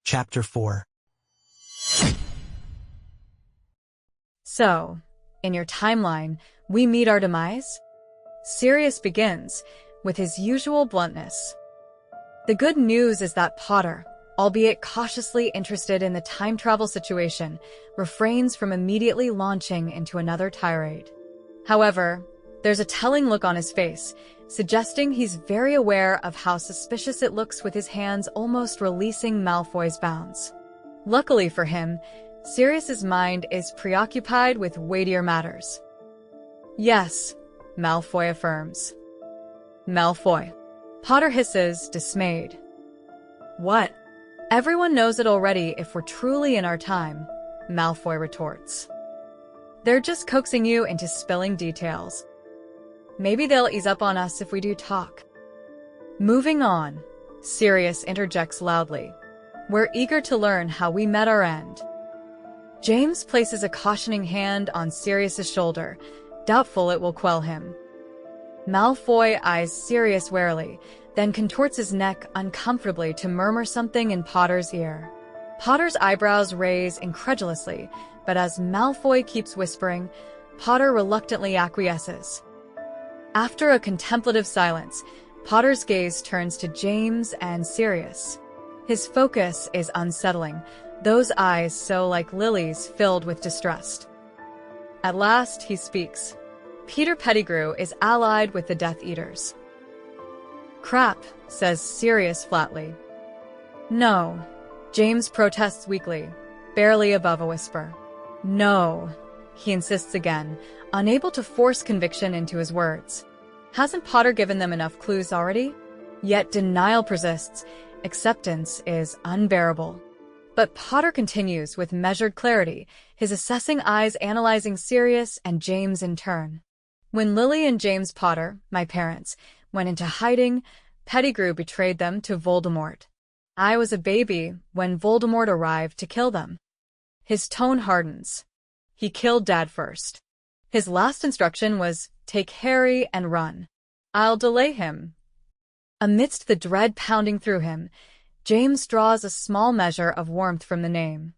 Chapter 4. So, in your timeline, we meet our demise? Sirius begins, with his usual bluntness. The good news is that Potter, albeit cautiously interested in the time travel situation, refrains from immediately launching into another tirade. However, there's a telling look on his face, suggesting he's very aware of how suspicious it looks with his hands almost releasing Malfoy's bounds. Luckily for him, Sirius's mind is preoccupied with weightier matters. Yes, Malfoy affirms. Malfoy. Potter hisses, dismayed. What? Everyone knows it already if we're truly in our time, Malfoy retorts. They're just coaxing you into spilling details. Maybe they'll ease up on us if we do talk. Moving on, Sirius interjects loudly. We're eager to learn how we met our end. James places a cautioning hand on Sirius's shoulder, doubtful it will quell him. Malfoy eyes Sirius warily, then contorts his neck uncomfortably to murmur something in Potter's ear. Potter's eyebrows raise incredulously, but as Malfoy keeps whispering, Potter reluctantly acquiesces. After a contemplative silence, Potter's gaze turns to James and Sirius. His focus is unsettling, those eyes so like lilies filled with distrust. At last, he speaks. Peter Pettigrew is allied with the Death Eaters. Crap, says Sirius flatly. No, James protests weakly, barely above a whisper. No, he insists again, unable to force conviction into his words. Hasn't Potter given them enough clues already? Yet denial persists. Acceptance is unbearable. But Potter continues with measured clarity, his assessing eyes analyzing Sirius and James in turn. When Lily and James Potter, my parents, went into hiding, Pettigrew betrayed them to Voldemort. I was a baby when Voldemort arrived to kill them. His tone hardens. He killed Dad first. His last instruction was, take Harry and run. I'll delay him. Amidst the dread pounding through him, James draws a small measure of warmth from the name.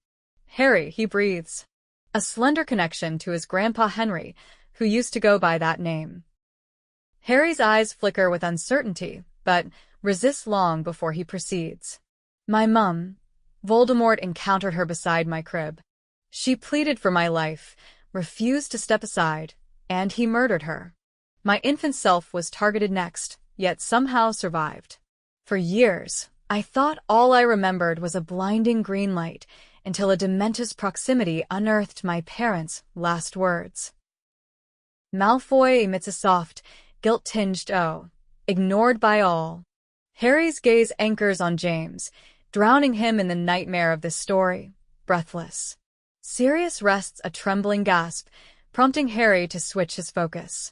Harry, he breathes. A slender connection to his grandpa Henry, who used to go by that name. Harry's eyes flicker with uncertainty, but resists long before he proceeds. My mum. Voldemort encountered her beside my crib. She pleaded for my life, refused to step aside, and he murdered her. My infant self was targeted next, yet somehow survived. For years, I thought all I remembered was a blinding green light until a Dementor's proximity unearthed my parents' last words. Malfoy emits a soft, guilt-tinged "oh," ignored by all. Harry's gaze anchors on James, drowning him in the nightmare of this story, breathless. Sirius rests a trembling gasp, prompting Harry to switch his focus.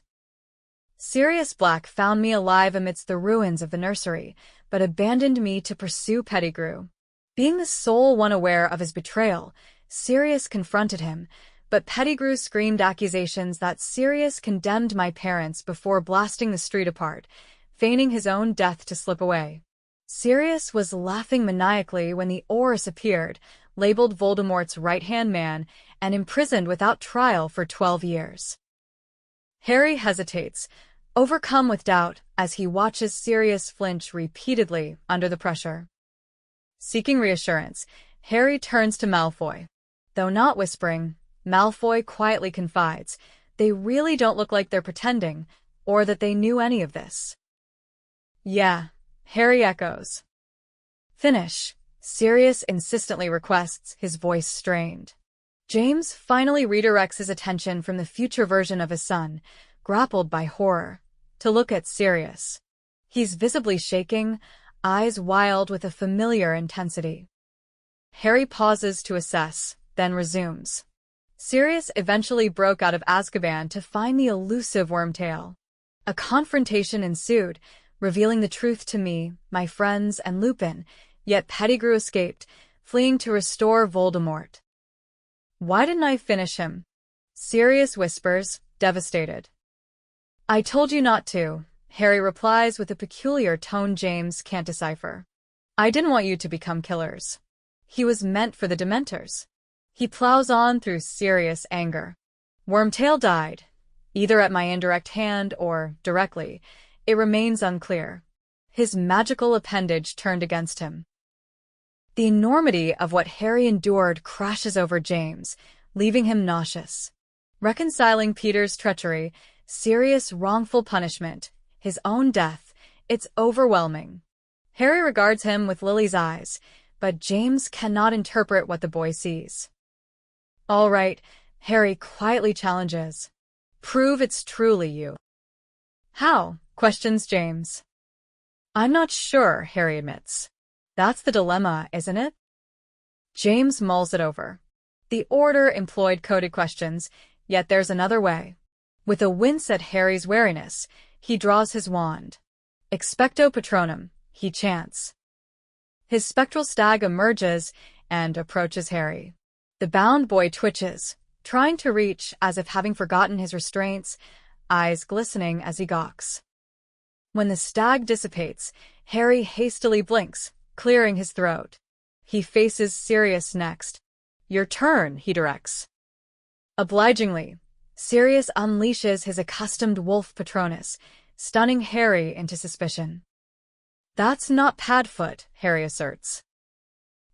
Sirius Black found me alive amidst the ruins of the nursery, but abandoned me to pursue Pettigrew. Being the sole one aware of his betrayal, Sirius confronted him, but Pettigrew screamed accusations that Sirius condemned my parents before blasting the street apart, feigning his own death to slip away. Sirius was laughing maniacally when the Aurors appeared, labeled Voldemort's right-hand man, and imprisoned without trial for 12 years. Harry hesitates, overcome with doubt as he watches Sirius flinch repeatedly under the pressure. Seeking reassurance, Harry turns to Malfoy. Though not whispering, Malfoy quietly confides, they really don't look like they're pretending, or that they knew any of this. Yeah, Harry echoes. Finish, Sirius insistently requests, his voice strained. James finally redirects his attention from the future version of his son, grappled by horror, to look at Sirius. He's visibly shaking, eyes wild with a familiar intensity. Harry pauses to assess, then resumes. Sirius eventually broke out of Azkaban to find the elusive Wormtail. A confrontation ensued, revealing the truth to me, my friends, and Lupin, yet Pettigrew escaped, fleeing to restore Voldemort. Why didn't I finish him? Sirius whispers, devastated. I told you not to, Harry replies with a peculiar tone James can't decipher. I didn't want you to become killers. He was meant for the Dementors. He plows on through Sirius' anger. Wormtail died, either at my indirect hand or directly. It remains unclear. His magical appendage turned against him. The enormity of what Harry endured crashes over James, leaving him nauseous. Reconciling Peter's treachery, Sirius' wrongful punishment, his own death, it's overwhelming. Harry regards him with Lily's eyes, but James cannot interpret what the boy sees. All right, Harry quietly challenges. Prove it's truly you. How? Questions James. I'm not sure, Harry admits. That's the dilemma, isn't it? James mulls it over. The Order employed coded questions, yet there's another way. With a wince at Harry's wariness, he draws his wand. Expecto Patronum, he chants. His spectral stag emerges and approaches Harry. The bound boy twitches, trying to reach as if having forgotten his restraints, eyes glistening as he gawks. When the stag dissipates, Harry hastily blinks, clearing his throat. He faces Sirius next. Your turn, he directs. Obligingly, Sirius unleashes his accustomed wolf Patronus, stunning Harry into suspicion. That's not Padfoot, Harry asserts.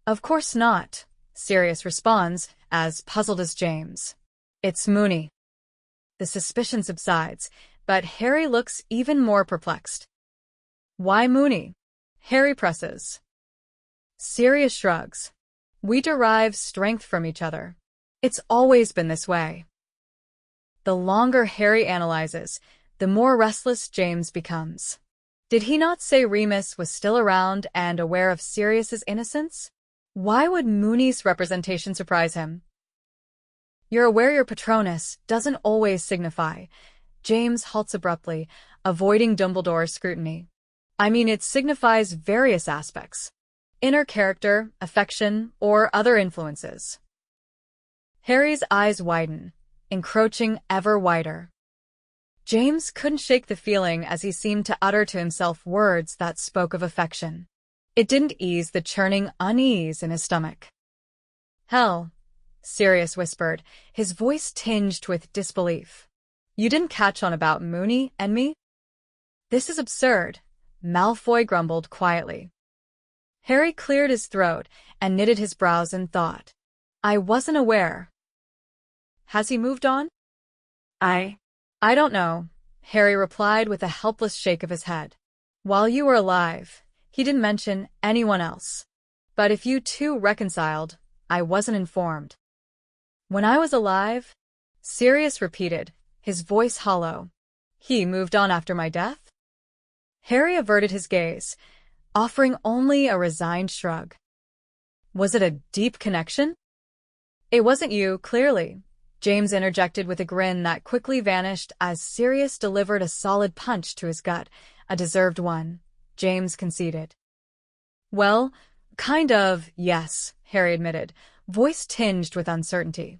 Of course not, Sirius responds, as puzzled as James. It's Moony. The suspicion subsides, but Harry looks even more perplexed. Why Moony? Harry presses. Sirius shrugs. We derive strength from each other. It's always been this way. The longer Harry analyzes, the more restless James becomes. Did he not say Remus was still around and aware of Sirius's innocence? Why would Moony's representation surprise him? You're aware your Patronus doesn't always signify. James halts abruptly, avoiding Dumbledore's scrutiny. I mean, it signifies various aspects. Inner character, affection, or other influences. Harry's eyes widen, encroaching ever wider. James couldn't shake the feeling as he seemed to utter to himself words that spoke of affection. It didn't ease the churning unease in his stomach. Hell, Sirius whispered, his voice tinged with disbelief. You didn't catch on about Moony and me? This is absurd, Malfoy grumbled quietly. Harry cleared his throat and knitted his brows in thought. I wasn't aware. Has he moved on? I don't know, Harry replied with a helpless shake of his head. While you were alive, he didn't mention anyone else. But if you two reconciled, I wasn't informed. When I was alive, Sirius repeated, his voice hollow. He moved on after my death? Harry averted his gaze, offering only a resigned shrug. Was it a deep connection? It wasn't you, clearly, James interjected with a grin that quickly vanished as Sirius delivered a solid punch to his gut, a deserved one, James conceded. Well, kind of, yes, Harry admitted, voice tinged with uncertainty.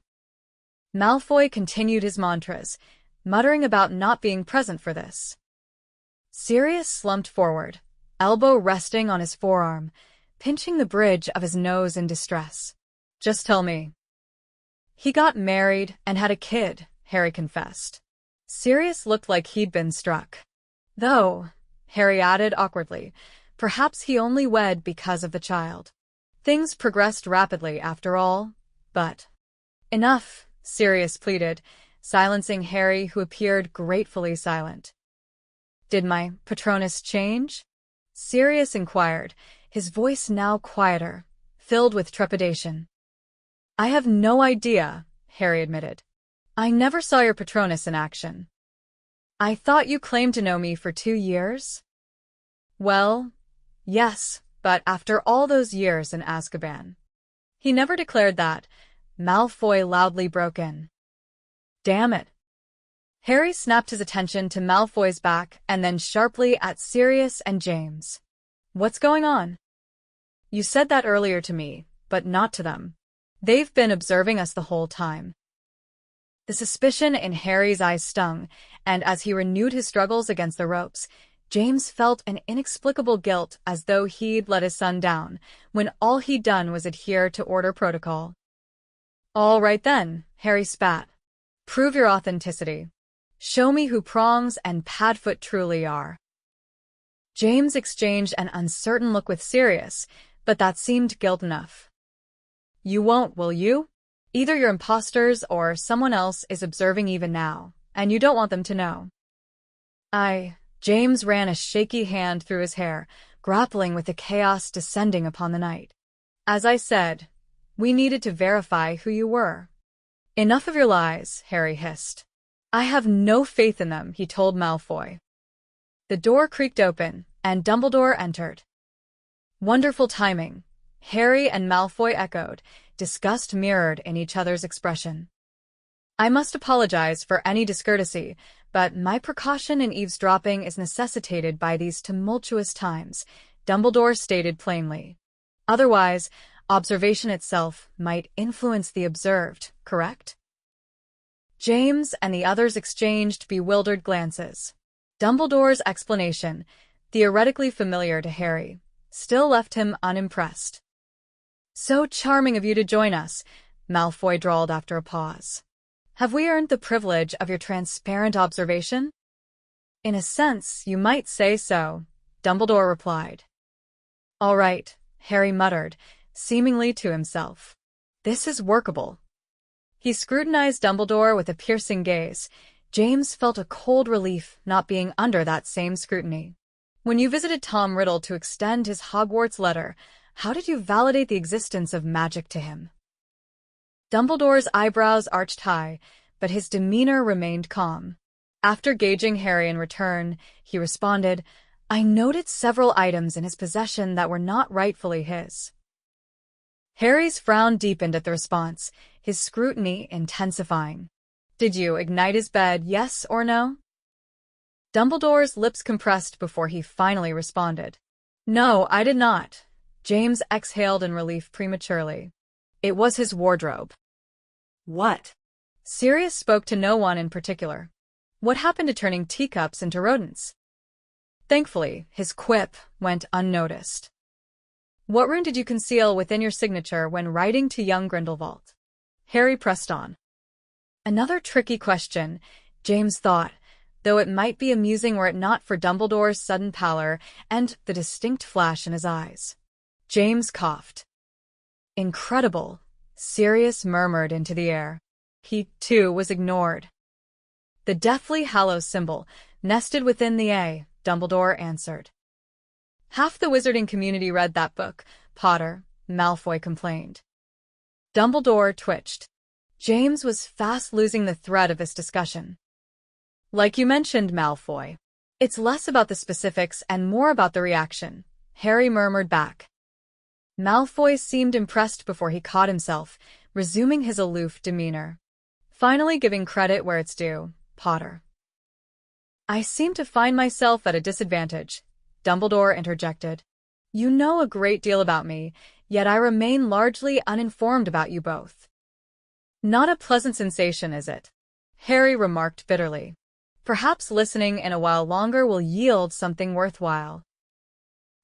Malfoy continued his mantras, muttering about not being present for this. Sirius slumped forward, elbow resting on his forearm, pinching the bridge of his nose in distress. Just tell me. He got married and had a kid, Harry confessed. Sirius looked like he'd been struck. Though, Harry added awkwardly, perhaps he only wed because of the child. Things progressed rapidly after all, but... Enough, Sirius pleaded, silencing Harry, who appeared gratefully silent. Did my Patronus change? Sirius inquired, his voice now quieter, filled with trepidation. I have no idea, Harry admitted. I never saw your Patronus in action. I thought you claimed to know me for 2 years? Well, yes, but after all those years in Azkaban. He never declared that, Malfoy loudly broke in. Damn it. Harry snapped his attention to Malfoy's back and then sharply at Sirius and James. What's going on? You said that earlier to me, but not to them. They've been observing us the whole time. The suspicion in Harry's eyes stung, and as he renewed his struggles against the ropes, James felt an inexplicable guilt as though he'd let his son down, when all he'd done was adhere to order protocol. "All right then," Harry spat. "Prove your authenticity. Show me who Prongs and Padfoot truly are." James exchanged an uncertain look with Sirius, but that seemed guilt enough. "You won't, will you? Either you're imposters or someone else is observing even now, and you don't want them to know." James ran a shaky hand through his hair, grappling with the chaos descending upon the night. "As I said, we needed to verify who you were." "Enough of your lies," Harry hissed. "I have no faith in them," he told Malfoy. The door creaked open, and Dumbledore entered. "Wonderful timing," Harry and Malfoy echoed, disgust mirrored in each other's expression. "I must apologize for any discourtesy, but my precaution in eavesdropping is necessitated by these tumultuous times," Dumbledore stated plainly. "Otherwise, observation itself might influence the observed, correct?" James and the others exchanged bewildered glances. Dumbledore's explanation, theoretically familiar to Harry, still left him unimpressed. "So charming of you to join us," Malfoy drawled after a pause. "Have we earned the privilege of your transparent observation?" "In a sense, you might say so," Dumbledore replied. "All right," Harry muttered, seemingly to himself. "This is workable." He scrutinized Dumbledore with a piercing gaze. James felt a cold relief not being under that same scrutiny. "When you visited Tom Riddle to extend his Hogwarts letter, how did you validate the existence of magic to him?" Dumbledore's eyebrows arched high, but his demeanor remained calm. After gauging Harry in return, he responded, "I noted several items in his possession that were not rightfully his." Harry's frown deepened at the response, his scrutiny intensifying. "Did you ignite his bed, yes or no?" Dumbledore's lips compressed before he finally responded. "No, I did not." James exhaled in relief prematurely. "It was his wardrobe." "What?" Sirius spoke to no one in particular. What happened to turning teacups into rodents? Thankfully, his quip went unnoticed. "What rune did you conceal within your signature when writing to young Grindelwald?" Harry pressed on. Another tricky question, James thought, though it might be amusing were it not for Dumbledore's sudden pallor and the distinct flash in his eyes. James coughed. "Incredible," Sirius murmured into the air. He, too, was ignored. "The Deathly Hallows symbol, nested within the A," Dumbledore answered. "Half the wizarding community read that book, Potter," Malfoy complained. Dumbledore twitched. James was fast losing the thread of this discussion. "Like you mentioned, Malfoy. It's less about the specifics and more about the reaction," Harry murmured back. Malfoy seemed impressed before he caught himself, resuming his aloof demeanor. "Finally giving credit where it's due, Potter." "I seem to find myself at a disadvantage," Dumbledore interjected. "You know a great deal about me, yet I remain largely uninformed about you both." "Not a pleasant sensation, is it?" Harry remarked bitterly. "Perhaps listening in a while longer will yield something worthwhile."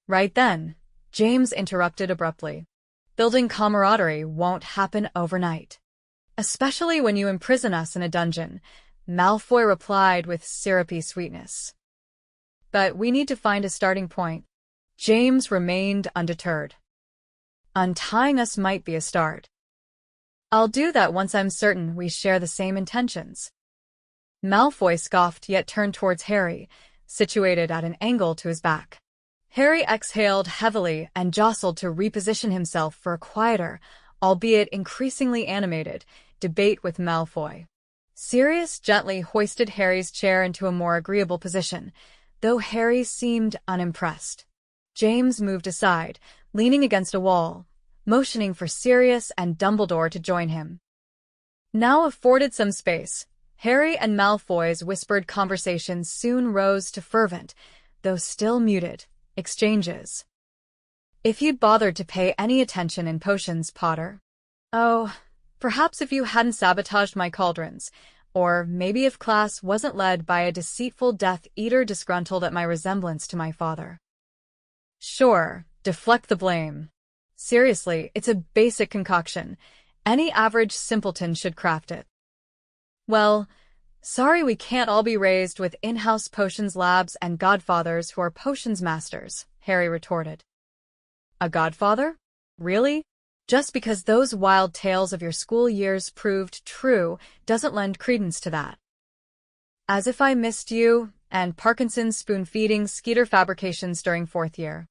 "Right then," James interrupted abruptly. "Building camaraderie won't happen overnight. Especially when you imprison us in a dungeon," Malfoy replied with syrupy sweetness. "But we need to find a starting point." James remained undeterred. "Untying us might be a start." "I'll do that once I'm certain we share the same intentions." Malfoy scoffed yet turned towards Harry, situated at an angle to his back. Harry exhaled heavily and jostled to reposition himself for a quieter, albeit increasingly animated, debate with Malfoy. Sirius gently hoisted Harry's chair into a more agreeable position, though Harry seemed unimpressed. James moved aside, leaning against a wall, motioning for Sirius and Dumbledore to join him. Now afforded some space, Harry and Malfoy's whispered conversations soon rose to fervent, though still muted, exchanges. "If you'd bothered to pay any attention in potions, Potter." "Oh, perhaps if you hadn't sabotaged my cauldrons," Or maybe if class wasn't led by a deceitful Death Eater disgruntled at my resemblance to my father. Sure, deflect the blame. Seriously, it's a basic concoction. Any average simpleton should craft it. Well, sorry we can't all be raised with in-house potions labs and godfathers who are potions masters, Harry retorted. A godfather? Really? Just because those wild tales of your school years proved true doesn't lend credence to that. As if I missed you and Parkinson's spoon-feeding Skeeter fabrications during 4th year.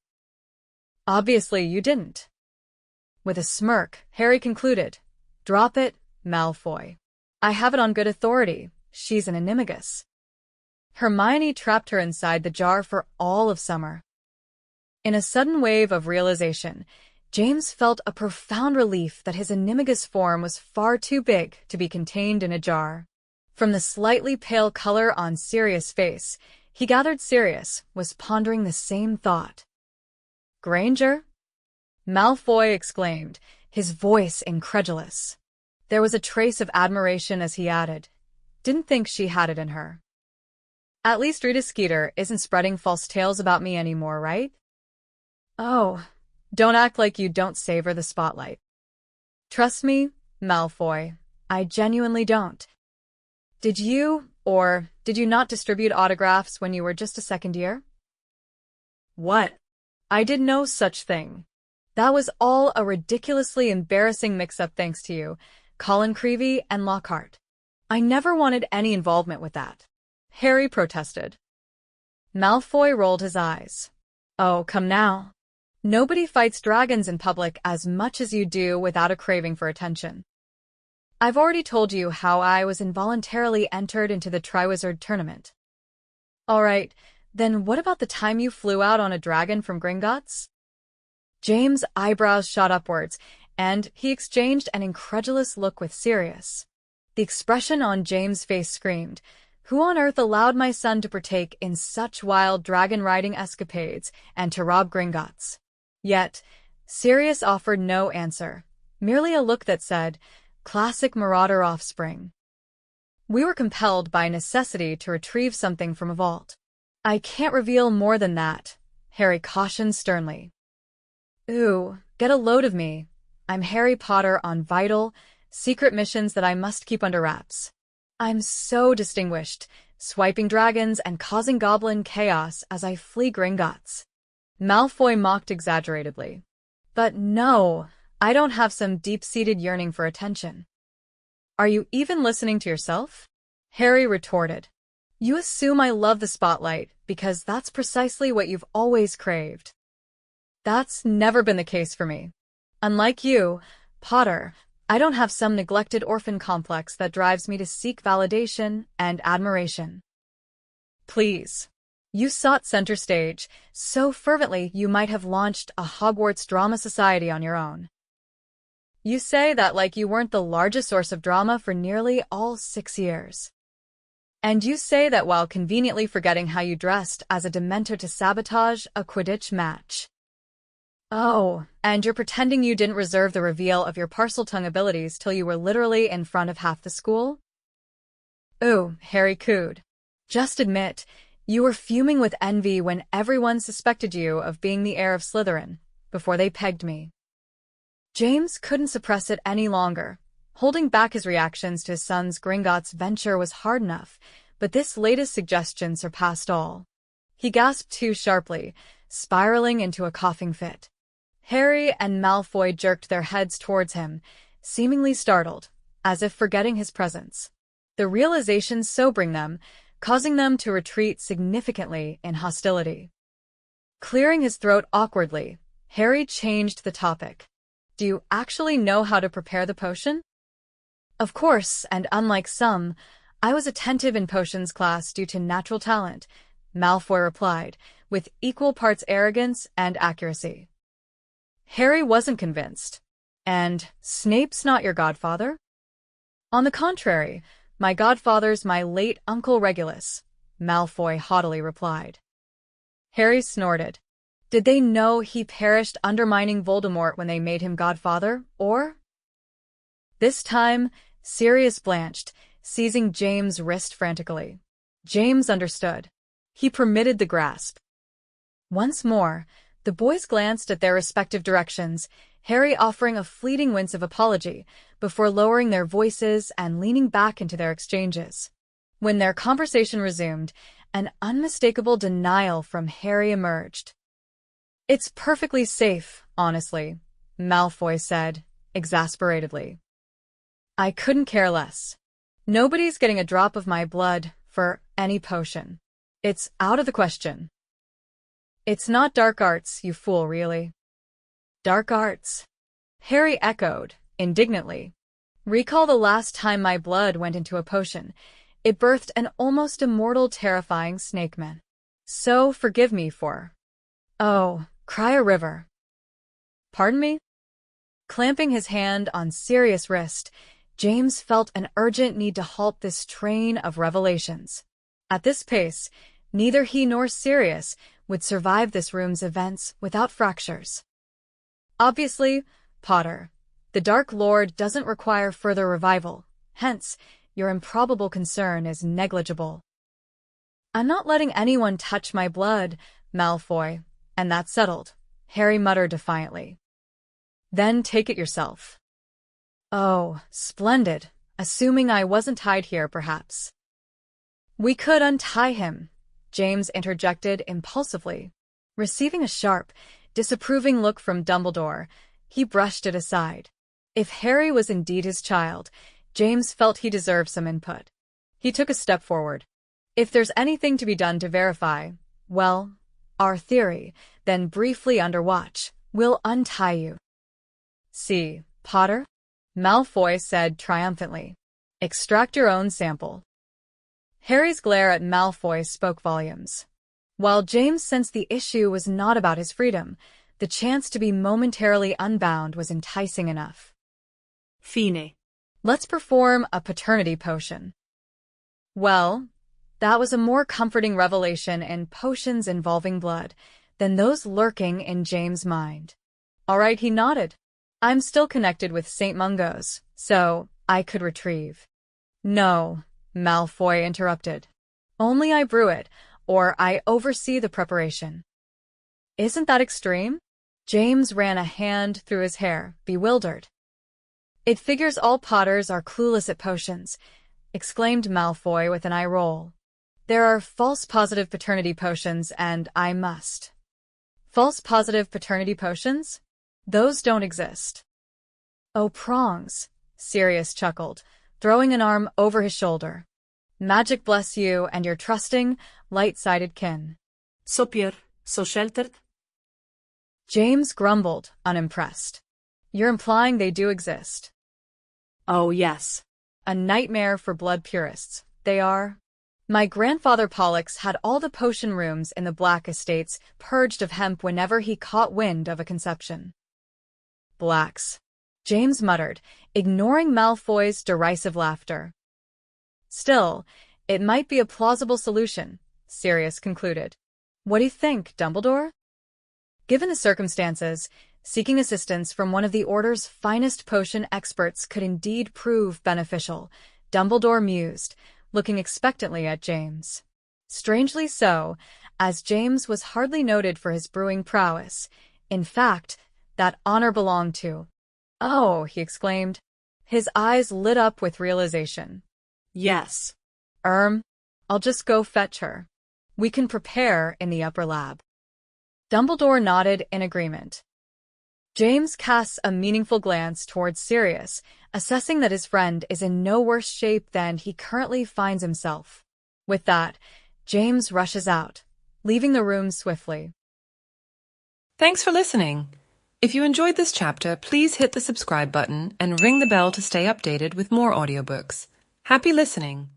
Obviously you didn't. With a smirk, Harry concluded, Drop it, Malfoy. I have it on good authority. She's an animagus. Hermione trapped her inside the jar for all of summer. In a sudden wave of realization, James felt a profound relief that his animagus form was far too big to be contained in a jar. From the slightly pale color on Sirius' face, he gathered Sirius was pondering the same thought. Granger? Malfoy exclaimed, his voice incredulous. There was a trace of admiration as he added, Didn't think she had it in her. At least Rita Skeeter isn't spreading false tales about me anymore, right? Oh, don't act like you don't savor the spotlight. Trust me, Malfoy, I genuinely don't. Did you, or did you not distribute autographs when you were just a second year? What? I did no such thing. That was all a ridiculously embarrassing mix-up thanks to you, Colin Creevey and Lockhart. I never wanted any involvement with that. Harry protested. Malfoy rolled his eyes. Oh, come now. Nobody fights dragons in public as much as you do without a craving for attention. I've already told you how I was involuntarily entered into the Triwizard Tournament. All right, then what about the time you flew out on a dragon from Gringotts? James' eyebrows shot upwards, and he exchanged an incredulous look with Sirius. The expression on James' face screamed, Who on earth allowed my son to partake in such wild dragon-riding escapades and to rob Gringotts? Yet, Sirius offered no answer, merely a look that said, Classic marauder offspring. We were compelled by necessity to retrieve something from a vault. I can't reveal more than that, Harry cautioned sternly. Ooh, get a load of me. I'm Harry Potter on vital, secret missions that I must keep under wraps. I'm so distinguished, swiping dragons and causing goblin chaos as I flee Gringotts. Malfoy mocked exaggeratedly. But no, I don't have some deep-seated yearning for attention. Are you even listening to yourself? Harry retorted. You assume I love the spotlight because that's precisely what you've always craved. That's never been the case for me. Unlike you, Potter, I don't have some neglected orphan complex that drives me to seek validation and admiration. Please. You sought center stage so fervently you might have launched a Hogwarts drama society on your own. You say that like you weren't the largest source of drama for nearly all 6 years. And you say that while conveniently forgetting how you dressed as a Dementor to sabotage a Quidditch match. Oh, and you're pretending you didn't reserve the reveal of your Parseltongue abilities till you were literally in front of half the school? Ooh, Harry cooed. Just admit, you were fuming with envy when everyone suspected you of being the heir of Slytherin, before they pegged me. James couldn't suppress it any longer. Holding back his reactions to his son's Gringotts venture was hard enough, but this latest suggestion surpassed all. He gasped too sharply, spiraling into a coughing fit. Harry and Malfoy jerked their heads towards him, seemingly startled, as if forgetting his presence. The realization sobering them, causing them to retreat significantly in hostility. Clearing his throat awkwardly, Harry changed the topic. Do you actually know how to prepare the potion? Of course, and unlike some, I was attentive in potions class due to natural talent, Malfoy replied, with equal parts arrogance and accuracy. Harry wasn't convinced. And Snape's not your godfather? On the contrary, my godfather's my late Uncle Regulus, Malfoy haughtily replied. Harry snorted. Did they know he perished undermining Voldemort when they made him godfather, or? This time, Sirius blanched, seizing James' wrist frantically. James understood. He permitted the grasp. Once more, the boys glanced at their respective directions, Harry offering a fleeting wince of apology before lowering their voices and leaning back into their exchanges. When their conversation resumed, an unmistakable denial from Harry emerged. "It's perfectly safe, honestly," Malfoy said, exasperatedly. "I couldn't care less. Nobody's getting a drop of my blood for any potion. It's out of the question." "It's not dark arts, you fool, really." "Dark arts?" Harry echoed, indignantly. "Recall the last time my blood went into a potion. It birthed an almost immortal, terrifying snakeman. So forgive me for... Oh, cry a river." "Pardon me?" Clamping his hand on Sirius' wrist, James felt an urgent need to halt this train of revelations. At this pace, neither he nor Sirius would survive this room's events without fractures. "Obviously, Potter, the Dark Lord doesn't require further revival, hence, your improbable concern is negligible." "I'm not letting anyone touch my blood, Malfoy, and that's settled," Harry muttered defiantly. "Then take it yourself." "Oh, splendid, assuming I wasn't tied here, perhaps." "We could untie him," James interjected impulsively. Receiving a sharp, disapproving look from Dumbledore, he brushed it aside. If Harry was indeed his child, James felt he deserved some input. He took a step forward. "If there's anything to be done to verify, well, our theory, then briefly under watch, we'll untie you." "See, Potter?" Malfoy said triumphantly. "Extract your own sample." Harry's glare at Malfoy spoke volumes. While James sensed the issue was not about his freedom, the chance to be momentarily unbound was enticing enough. "Fine. Let's perform a paternity potion." Well, that was a more comforting revelation in potions involving blood than those lurking in James' mind. "All right," he nodded. "I'm still connected with St. Mungo's, so I could retrieve." "No," Malfoy interrupted. "Only I brew it, or I oversee the preparation." "Isn't that extreme?" James ran a hand through his hair, bewildered. "It figures all Potters are clueless at potions," exclaimed Malfoy with an eye roll. "There are false positive paternity potions, and I must." "False positive paternity potions? Those don't exist." "Oh, prongs," Sirius chuckled, throwing an arm over his shoulder. "Magic bless you and your trusting, light-sided kin." "So pure, so sheltered." James grumbled, unimpressed. "You're implying they do exist." "Oh, yes. A nightmare for blood purists, they are. My grandfather Pollux had all the potion rooms in the Black Estates purged of hemp whenever he caught wind of a conception." "Blacks," James muttered, ignoring Malfoy's derisive laughter. "Still, it might be a plausible solution," Sirius concluded. "What do you think, Dumbledore?" Given the circumstances, seeking assistance from one of the Order's finest potion experts could indeed prove beneficial, Dumbledore mused, looking expectantly at James. Strangely so, as James was hardly noted for his brewing prowess. In fact, that honor belonged to... "Oh," he exclaimed. His eyes lit up with realization. "Yes. I'll just go fetch her. We can prepare in the upper lab." Dumbledore nodded in agreement. James casts a meaningful glance towards Sirius, assessing that his friend is in no worse shape than he currently finds himself. With that, James rushes out, leaving the room swiftly. Thanks for listening. If you enjoyed this chapter, please hit the subscribe button and ring the bell to stay updated with more audiobooks. Happy listening!